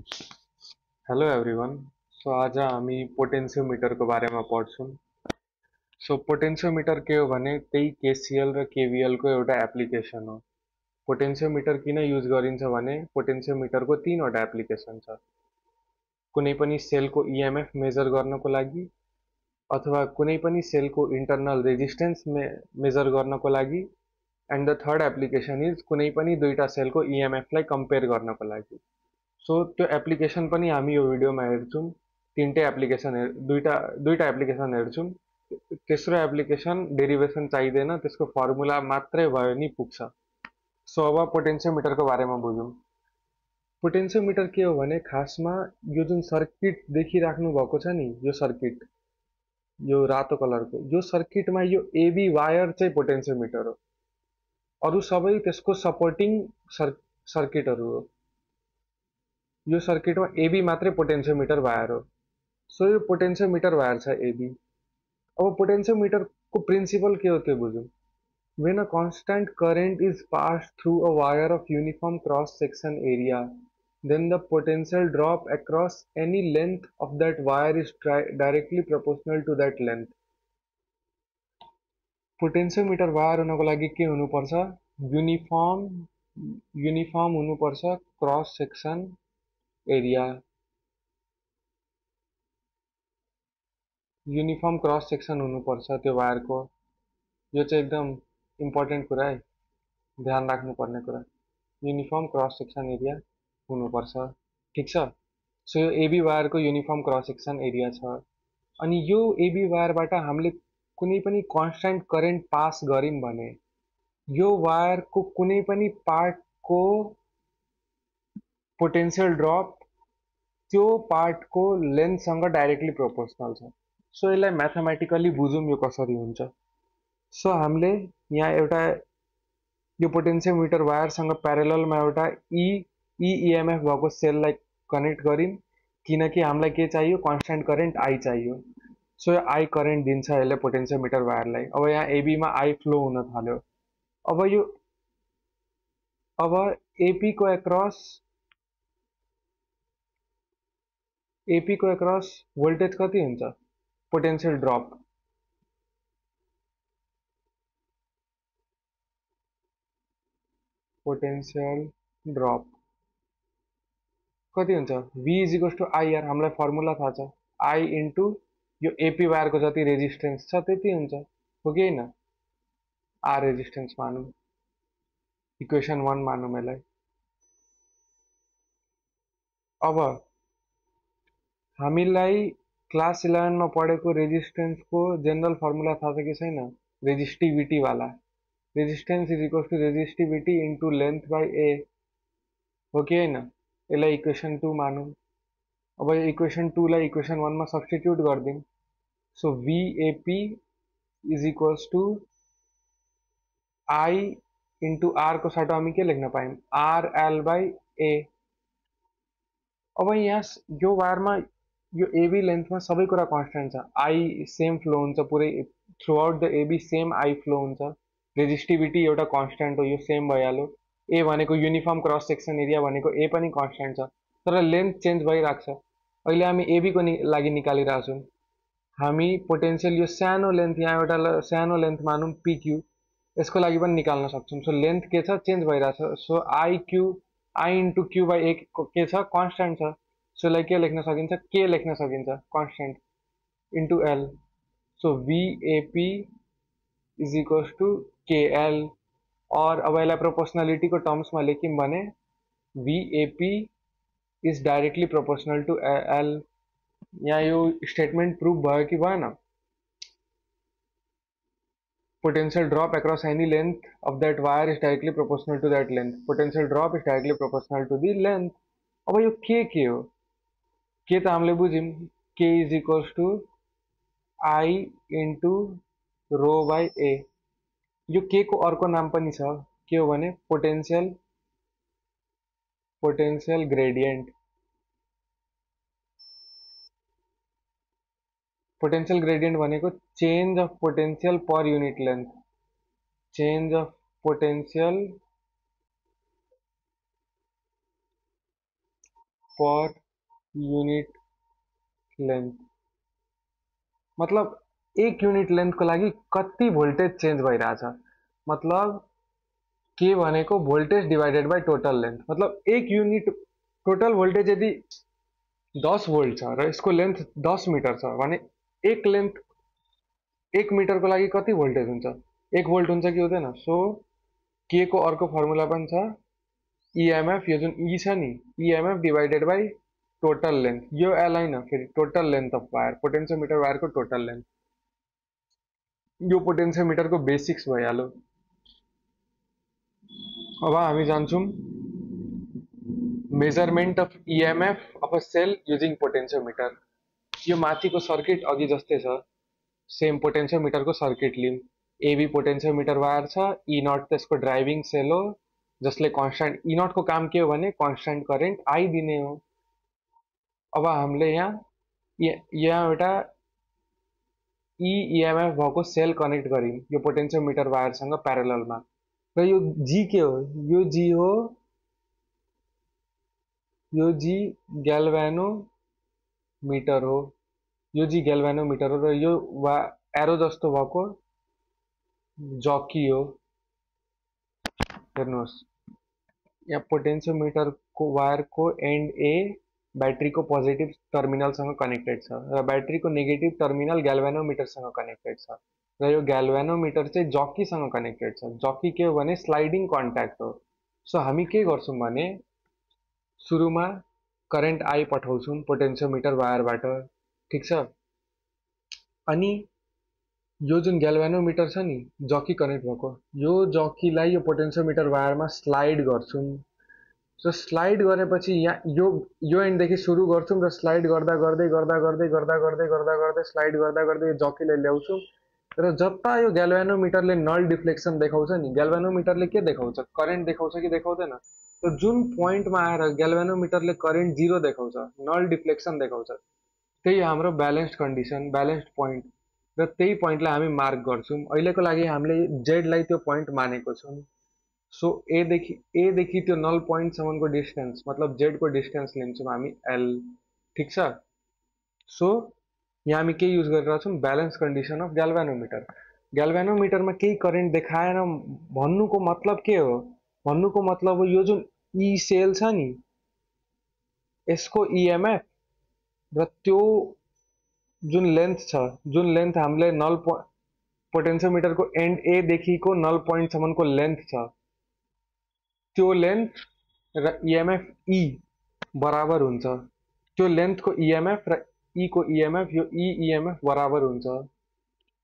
Hello everyone. So आज हामी पोटेन्सियोमिटरको बारेमा पढ्छौँ। सो पोटेन्सियोमिटर के हो भने त्यही केसिएल र केभिएलको एउटा एप्लिकेसन हो। पोटेन्सियोमिटर किन युज गरिन्छ भने पोटेन्सियोमिटरको तीनवटा एप्लिकेसन छ। कुनै पनि सेलको इएमएफ मेजर गर्नको लागि, अथवा कुनै पनि सेलको इन्टरनल रेजिस्टेन्स मेजर गर्नको लागि, and the third application is कुनै पनि दुईटा सेलको इएमएफलाई कम्पेयर गर्नको लागि। सो त्यो एप्लिकेसन पनि हामी यो भिडियोमा हेर्छौँ। तिनटै एप्लिकेसन दुईटा दुईटा एप्लिकेसन हेर्छौँ। तेस्रो एप्लिकेसन डेरिभेसन चाहिँदैन, त्यसको फर्मुला मात्रै भयो नि पुग्छ। सो अब पोटेन्सियोमिटरको बारेमा बुझौँ। पोटेन्सियोमिटर के हो भने खासमा यो जुन सर्किट देखिराख्नु भएको छ नि, यो सर्किट, यो रातो कलरको यो सर्किटमा यो एबी वायर चाहिँ पोटेन्सियोमिटर हो। अरू सबै त्यसको सपोर्टिङ सर्किटहरू हो। यो सर्किटमा एबी मात्रै पोटेन्सियोमिटर वायर हो। सो यो पोटेन्सियोमिटर वायर छ एबी। अब पोटेन्सियोमिटरको प्रिन्सिपल के हो त्यो बुझौँ। When a constant current is passed through a wire of uniform cross-section area, then the potential drop across any length of that wire is directly proportional to that length. Potentiometer wire हुनको लागि के हुनुपर्छ? Uniform uniform हुनुपर्छ cross section area. Uniform cross section हुनुपर्छ त्यो वायरको। यो चाहिँ एकदम इम्पोर्टेन्ट कुरा है, ध्यान राख्नुपर्ने कुरा। युनिफर्म क्रस सेक्सन एरिया हुनुपर्छ, ठिक छ। सो यो एबी वायरको युनिफर्म क्रस सेक्सन एरिया छ। अनि यो एबी वायरबाट हामीले कुनै पनि कन्स्ट्यान्ट करेन्ट पास गर्यौँ भने यो वायरको कुनै पनि पार्टको पोटेन्सियल ड्रप त्यो पार्टको लेन्थसँग डाइरेक्टली प्रोपोर्सनल छ। सो यसलाई म्याथमेटिकली बुझौँ यो कसरी हुन्छ। सो हामीले यहाँ एउटा यो पोटेन्सियोमिटर वायरसँग प्यारेललमा एउटा इएमएफ भएको सेललाई कनेक्ट गऱ्यौँ, किनकि हामीलाई के चाहियो? कन्स्ट्यान्ट करेन्ट आई चाहियो। सो यो आई करेन्ट दिन्छ यसले पोटेन्सियोमिटर वायरलाई। अब यहाँ एबीमा आई फ्लो हुन थाल्यो। अब एपीको एक्रस भोल्टेज कति हुन्छ? पोटेन्सियल ड्रप कति हुन्छ? V is equals to IR. हामीलाई फर्मुला थाहा छ, आई इन्टु यो एपी वायरको जति रेजिस्टेन्स छ त्यति हुन्छ, हो कि होइन? आर रेजिस्टेन्स मानौँ, इक्वेसन 1 मानौँ यसलाई। अब हामीलाई क्लास 11 मा पढेको रेजिस्टेन्सको जेनरल फर्मुला थाहा छ कि छैन? रेजिस्टिभिटी वाला। Resistance is equals to resistivity into length by A, हो कि होइन? यसलाई इक्वेसन 2 मानौँ। अब यो इक्वेसन 2 लाई इक्वेसन 1 मा सब्स्टिट्युट गरिदिउँ। So VAP is equals to I into R को साटो हामी के लेख्न पायौँ? RL by A. अब यहाँ यो वायरमा यो एबी लेन्थमा सबै कुरा कन्स्ट्यान्ट छ। आई सेम फ्लो हुन्छ पुरै throughout the AB, same I flow हुन्छ। रेजिस्टिभिटी एउटा कन्स्ट्यान्ट हो, यो सेम भइहाल्यो। ए भनेको युनिफर्म क्रस सेक्सन एरिया भनेको ए पनि कन्स्ट्यान्ट छ, तर लेन्थ चेन्ज भइरहेको छ। अहिले हामी एबीको लागि निकालिरहेको छौँ। हामी पोटेन्सियल यो सानो लेन्थ, यहाँ एउटा सानो लेन्थ मानौँ पिक्यू, यसको लागि पनि निकाल्न सक्छौँ। सो लेन्थ के छ? चेन्ज भइरहेछ। So I into Q by A के छ? कन्स्ट्यान्ट छ। सो यसलाई के लेख्न सकिन्छ? के लेख्न सकिन्छ, constant into L. So VAP is equals to KL। और अब यसलाई प्रोपोर्सनलिटीको टर्म्समा लेख्यौँ भने VAP is directly proportional to L. यहाँ यो स्टेटमेन्ट प्रुभ भयो कि भएन? Potential drop across any length of that wire is directly proportional to that length. Potential drop is directly proportional to the length. अब यो के हो? के त हामीले बुझ्यौँ, K is equals to I into rho by A. यो के को अर्को नाम पनि छ, के हो भने पोटेन्सियल ग्रेडियन्ट। पोटेन्शियल ग्रेडियन्ट भनेको change of potential per unit length. Change of potential per unit length मतलब एक युनिट लेन्थको लागि कति भोल्टेज चेन्ज भइरहेछ मतलब के भनेको voltage divided by total length मतलब एक युनिट टोटल भोल्टेज यदि 10 भोल्ट छ र यसको लेन्थ 10 मिटर छ भने एक लेन्थ एक मिटरको लागि कति भोल्टेज हुन्छ 1 भोल्ट हुन्छ कि हुँदैन सो के को अर्को फर्मुला पनि छ इएमएफ यो जुन ई छ नि EMF divided by total length यो एल हैन फेरि total length of wire potentiometer वायरको टोटल लेन्थ यो पोटेन्सियोमिटरको बेसिक्स भइहाल्यो अब हामी जान्छौँ measurement of EMF of a cell using potentiometer यो माथिको सर्किट अघि जस्तै छ सेम पोटेन्सियोमिटरको सर्किट लिउँ एबी पोटेन्सियोमिटर वायर छ ई नट त्यसको ड्राइभिङ सेल हो जसले कन्स्ट्यान्ट ई नटको काम के हो भने कन्स्ट्यान्ट करेन्ट आई दिने हो अब हामीले यहाँ एउटा इएमएफ भएको सेल कनेक्ट गर्यौँ यो पोटेन्सियोमिटर वायरसँग प्यारललमा र यो जी के हो यो जी हो यो जी ग्याल्भेनोमिटर हो यो जी ग्याल्भेनोमिटर हो र यो एरो जस्तो भएको जकी हो हेर्नुहोस् यहाँ पोटेन्सियोमिटरको वायरको एन्ड ए ब्याट्रीको पोजिटिभ टर्मिनलसँग कनेक्टेड छ र ब्याट्रीको नेगेटिभ टर्मिनल ग्याल्भेनोमिटरसँग कनेक्टेड छ र यो ग्याल्भेनोमिटर चाहिँ जकीसँग कनेक्टेड छ जकी के हो भने स्लाइडिङ कन्ट्याक्ट हो सो हामी के गर्छौँ भने सुरुमा करेन्ट आई पठाउँछौँ पोटेन्सियोमिटर वायरबाट ठिक छ अनि यो जुन ग्याल्भेनोमिटर छ नि जकी कनेक्ट भएको यो जकीलाई यो पोटेन्सियोमिटर वायरमा स्लाइड गर्छौँ सो स्लाइड गरेपछि यहाँ यो एन्डदेखि सुरु गर्छौँ र स्लाइड गर्दा गर्दै गर्दा गर्दै गर्दा गर्दै गर्दा गर्दै स्लाइड गर्दा गर्दै यो जकीलाई ल्याउँछौँ र जता यो ग्याल्भेनोमिटरले नल डिफ्लेक्सन देखाउँछ नि ग्याल्भेनोमिटरले के देखाउँछ करेन्ट देखाउँछ कि देखाउँदैन त जुन पोइन्टमा आएर ग्याल्भेनोमिटरले करेन्ट 0 देखाउँछ नल डिफ्लेक्सन देखाउँछ त्यही हाम्रो ब्यालेन्स्ड कन्डिसन ब्यालेन्स्ड पोइन्ट र त्यही पोइन्टलाई हामी मार्क गर्छौँ अहिलेको लागि हामीले जेडलाई त्यो पोइन्ट मानेको छौँ सो एदेखि त्यो नल पोइन्टसम्मको डिस्टेन्स मतलब जेडको डिस्टेन्स लिन्छौँ हामी एल ठिक छ सो यहाँ हामी के युज गरिरहेको छौँ ब्यालेन्स कन्डिसन अफ ग्याल्भेनोमिटर ग्याल्भेनोमिटरमा केही करेन्ट देखाएन भन्नुको मतलब के हो भन्नुको मतलब हो यो जुन ई सेल छ नि यसको इएमएफ र त्यो जुन लेन्थ छ जुन लेन्थ हामीले नल पोटेन्सियोमिटरको एन्ड ए देखिको नल पोइन्टसम्मको लेन्थ छ त्यो लेन्थ र इएमएफ ई बराबर हुन्छ त्यो लेन्थको इएमएफ र ई को इएमएफ यो इएमएफ बराबर हुन्छ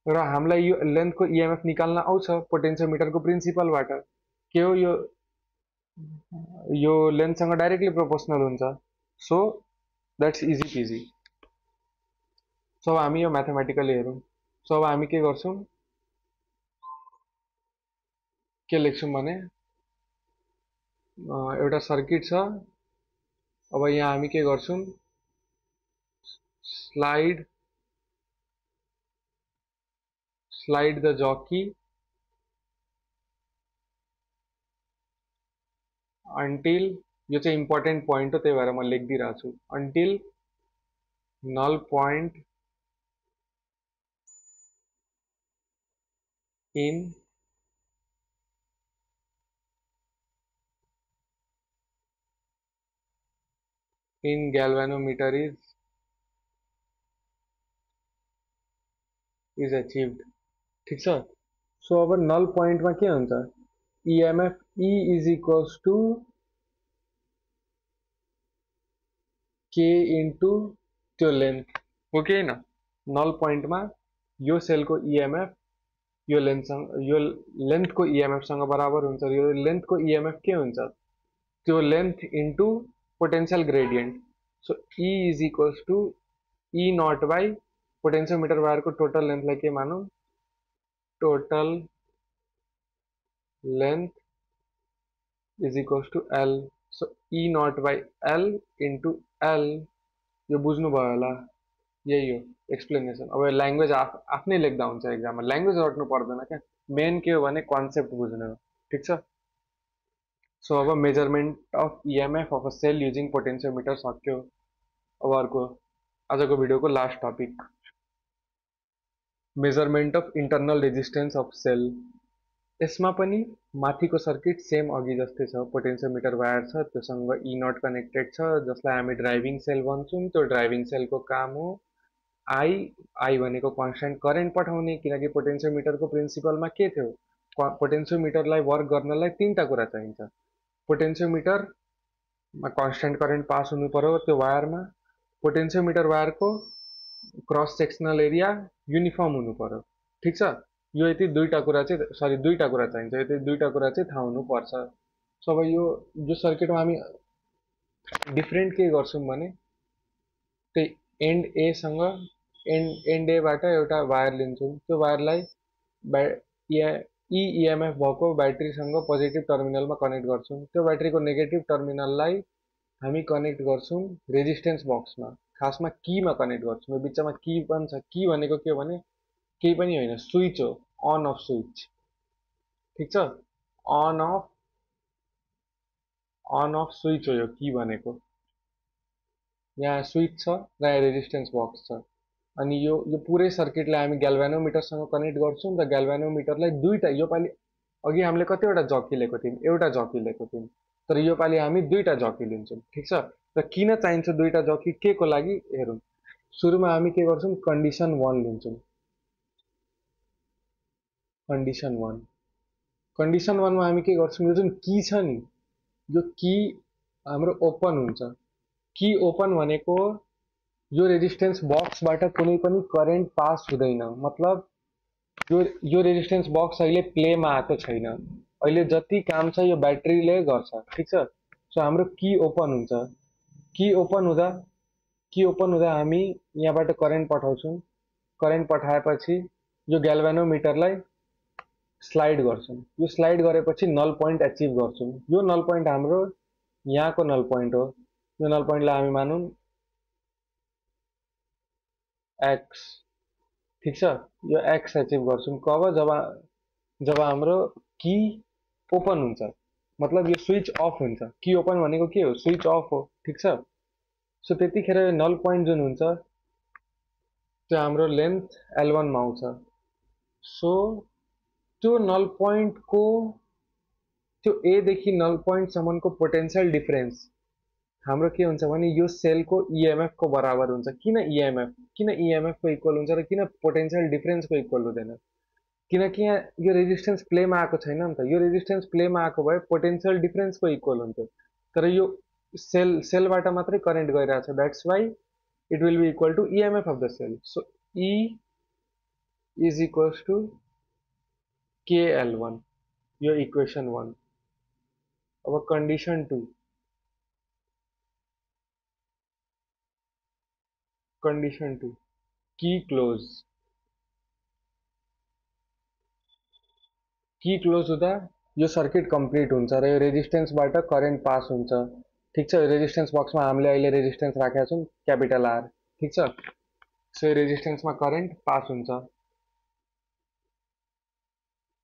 र हामीलाई यो लेन्थको इएमएफ निकाल्न आउँछ पोटेन्सियोमिटरको प्रिन्सिपलबाट के हो यो लेन्थसँग डाइरेक्टली प्रोपोर्सनल हुन्छ so that's easy PG so अब हामी यो म्याथमेटिकली हेरौँ सो अब हामी के गर्छौँ के लेख्छौँ भने एउटा सर्किट छ अब यहाँ हामी के गर्छौँ स्लाइड द जकी अन्टिल यो चाहिँ इम्पोर्टेन्ट पोइन्ट हो त्यही भएर म लेखिदिइरहेको छु until null point in galvanometer is achieved ठीक छ सो अब नल पोइन्टमा के हुन्छ EMF E is equals to K into त्यो लेन्थ हो कि होइन नल पोइन्टमा यो सेलको इएमएफ यो लेन्थको इएमएफसँग बराबर हुन्छ यो लेन्थको इएमएफ के हुन्छ त्यो length into potential gradient so E is equals to E naught by potentiometer वायरको टोटल लेन्थलाई के मानौँ total length is equals to L so E naught by L into L यो बुझ्नुभयो होला यही हो एक्सप्लेनेसन अब ल्याङ्ग्वेज आफ्नै लेख्दा हुन्छ एक्जाममा ल्याङ्ग्वेज रट्नु पर्दैन क्या मेन के हो भने कन्सेप्ट बुझ्नु हो ठिक छ सो अब measurement of EMF of a cell using potentiometer सक्यो। अब अर्को आजको भिडियोको last topic, measurement of internal resistance of cell. यसमा पनि माथिको सर्किट सेम अघि जस्तै छ। पोटेन्सियोमिटर वायर छ, त्योसँग ई नट कनेक्टेड छ, जसलाई हामी ड्राइभिङ सेल भन्छौँ। त्यो ड्राइभिङ सेलको काम हो आई, आई भनेको कन्स्टेन्ट करेन्ट पठाउने, किनकि पोटेन्सियोमिटरको प्रिन्सिपलमा के थियो, पोटेन्सियोमिटरलाई वर्क गर्नलाई तीनटा कुरा चाहिन्छ। पोटेन्सियोमिटरमा कन्स्टेन्ट करेन्ट पास हुनु पर्यो त्यो वायरमा, पोटेन्सियोमिटर वायरको क्रस सेक्सनल एरिया युनिफर्म हुनु पर्यो। ठिक छ, यो यति दुईटा कुरा चाहिँ दुईटा कुरा चाहिन्छ, यति दुईटा कुरा चाहिँ थाहा हुनुपर्छ। सो अब यो सर्किटमा हामी डिफ्रेन्ट के गर्छौँ भने, त्यही एन्ड एसँग एन्ड एबाट एउटा वायर लिन्छौँ। त्यो वायरलाई इएमएफ भएको ब्याट्रीसँग पोजिटिभ टर्मिनलमा कनेक्ट गर्छौँ। त्यो ब्याट्रीको नेगेटिभ टर्मिनललाई हामी कनेक्ट गर्छौँ रेजिस्टेन्स बक्समा, खासमा कीमा कनेक्ट गर्छौँ। यो बिचमा की पनि छ। की भनेको के हो भने केही पनि होइन, स्विच हो, अन अफ स्विच। ठिक छ, अन अफ स्विच हो यो की भनेको। यहाँ स्विच छ र यहाँ रेजिस्टेन्स बक्स छ। अनि यो पुरै सर्किटलाई हामी ग्याल्भानोमिटरसँग कनेक्ट गर्छौँ र ग्याल्भानोमिटरलाई दुईटा, यो पालि अघि हामीले कतिवटा जकी लिएको थियौँ, एउटा जकी लिएको थियौँ, तर यो पालि हामी दुईटा जकी लिन्छौँ। ठिक छ, र किन चाहिन्छ दुईटा जकी, के को लागि हेरौँ। सुरुमा हामी के गर्छौँ, कन्डिसन 1 लिन्छौँ। कन्डिसन 1, कन्डिसन 1 मा हामी के गर्छौँ, यो जुन की छ नि, यो की हाम्रो ओपन हुन्छ। की ओपन भनेको यो रेजिस्टेन्स बक्सबाट कुनै पनि करेन्ट पास हुँदैन। मतलब यो रेजिस्टेन्स बक्स अहिले प्लेमा आएको छैन, अहिले जति काम छ यो ब्याट्रीले गर्छ। ठिक छ, सो हाम्रो की ओपन हुन्छ। की ओपन हुँदा हामी यहाँबाट करेन्ट पठाउँछौँ। करेन्ट पठाएपछि यो ग्याल्भानोमिटरलाई स्लाइड गर्छौँ। यो स्लाइड गरेपछि नल पोइन्ट एचिभ गर्छौँ। यो नल पोइन्ट हाम्रो यहाँको नल पोइन्ट हो। यो नल पोइन्टलाई हामी मानौँ एक्स। ठिक छ, यो एक्स एचिभ गर्छौँ कब, जब हाम्रो की ओपन हुन्छ, मतलब यो स्विच अफ हुन्छ। की ओपन भनेको के हो, स्विच अफ हो। ठिक छ, सो त्यतिखेर यो नल पोइन्ट जुन हुन्छ त्यो हाम्रो लेन्थ L1 मा आउँछ। सो त्यो नल पोइन्टको, त्यो एदेखि नल पोइन्टसम्मको पोटेन्सियल डिफरेन्स हाम्रो के हुन्छ भने यो सेलको इएमएफ को बराबर हुन्छ। किन इएमएफ को इक्वल हुन्छ र किन पोटेन्सियल डिफरेन्सको इक्वल हुँदैन, किनकि यहाँ यो रेजिस्टेन्स प्लेमा आएको छैन नि त। यो रेजिस्टेन्स प्लेमा आएको भए पोटेन्सियल डिफरेन्सको इक्वल हुन्थ्यो, तर यो सेलबाट मात्रै करेन्ट गइरहेछ। That's why it will be equal to EMF of the cell. So E is equals to KL1, यो इक्वेसन 1। अब कन्डिसन 2, की क्लोज हुँदा यो सर्किट कम्प्लिट हुन्छ र यो रेजिस्टेन्सबाट करेन्ट पास हुन्छ। ठिक छ, रेजिस्टेन्स बक्समा हामीले अहिले रेजिस्टेन्स राखेका छौँ क्यापिटल आर। ठिक छ, सो यो रेजिस्टेन्समा करेन्ट पास हुन्छ।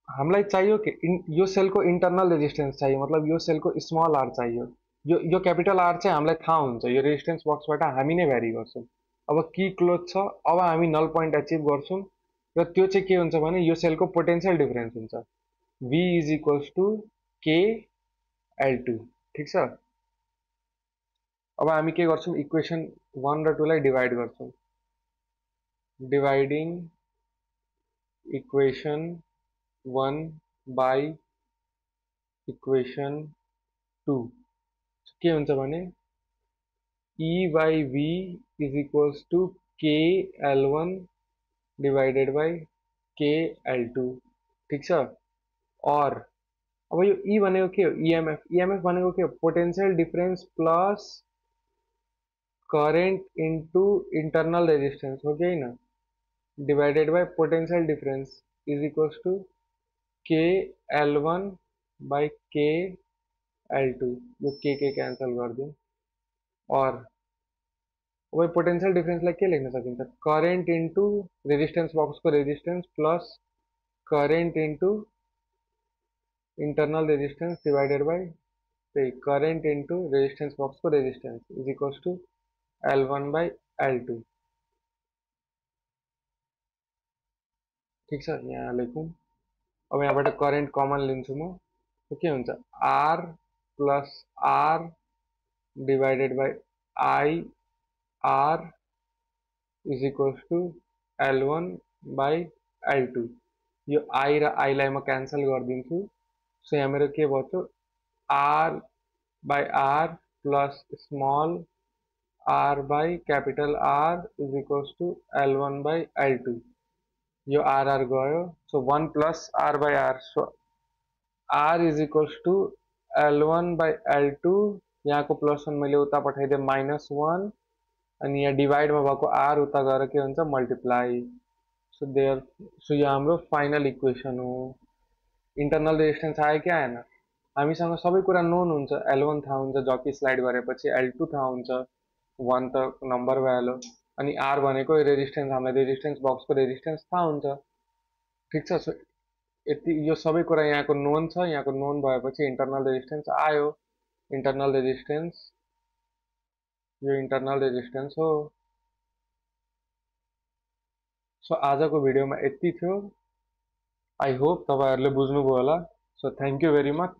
हामीलाई चाहियो कि यो सेलको इन्टरनल रेजिस्टेन्स चाहियो, मतलब यो सेलको स्मल आर चाहियो। यो क्यापिटल आर चाहिँ हामीलाई थाहा हुन्छ, यो रेजिस्टेन्स बक्सबाट हामी नै भ्यारी गर्छौँ। अब की क्लोज छ, अब हामी नल पोइन्ट एचिभ गर्छौँ र त्यो चाहिँ के हुन्छ भने यो सेलको पोटेन्सियल डिफरेन्स हुन्छ। V is equals to KL2। ठिक छ, अब हामी के गर्छौँ, इक्वेसन 1 र 2 लाई डिभाइड गर्छौँ। डिभाइडिङ इक्वेसन 1 बाई इक्वेसन 2 के हुन्छ भने E by V is equals to KL1 divided by KL2। ठिक छ, और अब यो ई भनेको के हो, इएमएफ भनेको के हो, potential difference plus current into internal resistance हो कि होइन, divided by potential difference is equals to KL1 by KL2। यो के क्यान्सल गरिदिउँ, और अब पोटेन्सियल डिफरेन्सलाई के लेख्न सकिन्छ, करेन्ट इन्टु रेजिस्टेन्स बक्सको resistance plus current into internal resistance divided by त्यही करेन्ट इन्टु रेजिस्टेन्स बक्सको resistance is equals to L1/L2। ठिक छ, यहाँ लेखौँ। अब यहाँबाट करेन्ट कमन लिन्छु म, तो के हुन्छ R plus R divided by IR is equals to L1/L2। यो I र I लाई म क्यान्सल गरिदिन्छु। सो यहाँ मेरो के भयो, R/R प्लस स्मल R बाई capital R is equals to L1/L2। यो R गयो, so 1 plus R/R, so R is equals to L1/L2। यहाँको प्लस 1 मैले उता पठाइदिएँ -1, अनि यहाँ डिभाइडमा भएको R उता गएर के हुन्छ मल्टिप्लाई। सो यो हाम्रो फाइनल इक्वेसन हो। इन्टरनल रेजिस्टेन्स आयो कि आएन? हामीसँग सबै कुरा नोन हुन्छ। L1 थाहा हुन्छ, जति स्लाइड गरेपछि L2 थाहा हुन्छ, 1 त नम्बर भइहाल्यो, अनि R भनेको रेजिस्टेन्स, हामीलाई रेजिस्टेन्स बक्सको रेजिस्टेन्स थाहा हुन्छ। ठिक छ, सो यति यो सबै कुरा यहाँको नोन छ। यहाँको नोन भएपछि इन्टरनल रेजिस्टेन्स आयो। इन्टरनल रेजिस्टेन्स, यो इन्टरनल रेजिस्टेन्स हो। सो आजको भिडियोमा यति थियो। आई होप तपाईँहरूले बुझ्नुभयो होला। So thank you very much.